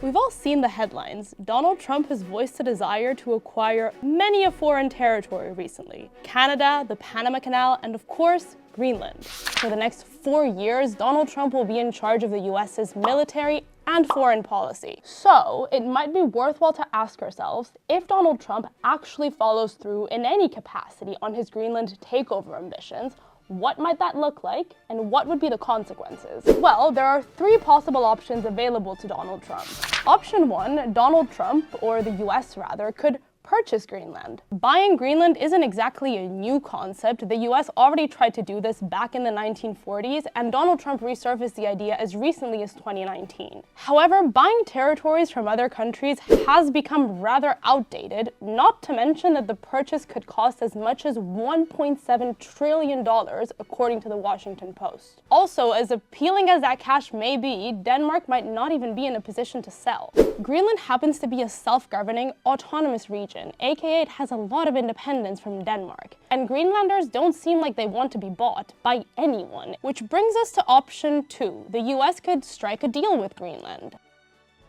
We've all seen the headlines. Donald Trump has voiced a desire to acquire many a foreign territory recently. Canada, the Panama Canal, and of course, Greenland. For the next 4 years, Donald Trump will be in charge of the US's military and foreign policy. So, it might be worthwhile to ask ourselves if Donald Trump actually follows through in any capacity on his Greenland takeover ambitions. What might that look like, and what would be the consequences? Well, there are 3 possible options available to Donald Trump. Option 1, Donald Trump, or the US rather, could purchase Greenland. Buying Greenland isn't exactly a new concept. The US already tried to do this back in the 1940s, and Donald Trump resurfaced the idea as recently as 2019. However, buying territories from other countries has become rather outdated, not to mention that the purchase could cost as much as $1.7 trillion, according to the Washington Post. Also, as appealing as that cash may be, Denmark might not even be in a position to sell. Greenland happens to be a self-governing, autonomous region, aka it has a lot of independence from Denmark. And Greenlanders don't seem like they want to be bought by anyone. Which brings us to option 2. The US could strike a deal with Greenland.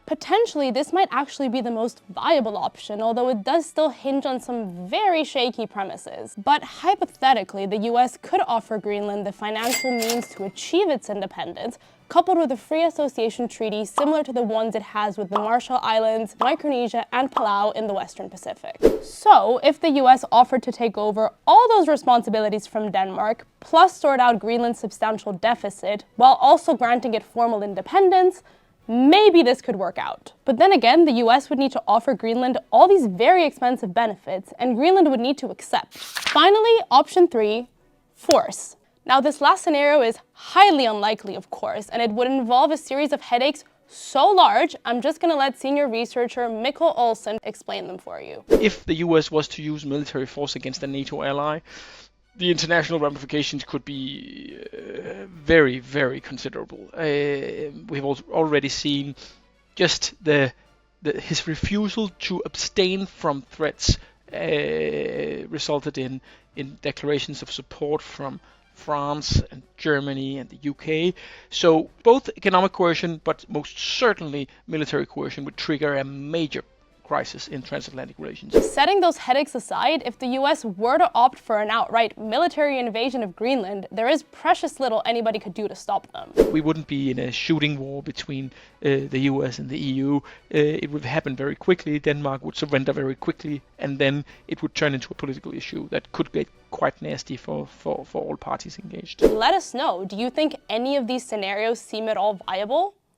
Potentially, this might actually be the most viable option, although it does still hinge on some very shaky premises. But hypothetically, the US could offer Greenland the financial means to achieve its independence, coupled with a free association treaty similar to the ones it has with the Marshall Islands, Micronesia, and Palau in the Western Pacific. So, if the US offered to take over all those responsibilities from Denmark, plus sort out Greenland's substantial deficit, while also granting it formal independence, maybe this could work out. But then again, the US would need to offer Greenland all these very expensive benefits, and Greenland would need to accept. Finally, option 3, force. Now, this last scenario is highly unlikely, of course, and it would involve a series of headaches so large, I'm just gonna let senior researcher Mikkel Olsen explain them for you. If the US was to use military force against a NATO ally, the international ramifications could be very, very considerable. We've already seen just his refusal to abstain from threats resulted in declarations of support from France and Germany and the UK. So both economic coercion, but most certainly military coercion, would trigger a major crisis in transatlantic relations. Setting those headaches aside, if the US were to opt for an outright military invasion of Greenland, there is precious little anybody could do to stop them. We wouldn't be in a shooting war between the US and the EU. It would happen very quickly. Denmark would surrender very quickly, and then it would turn into a political issue that could get quite nasty for all parties engaged. Let us know, do you think any of these scenarios seem at all viable?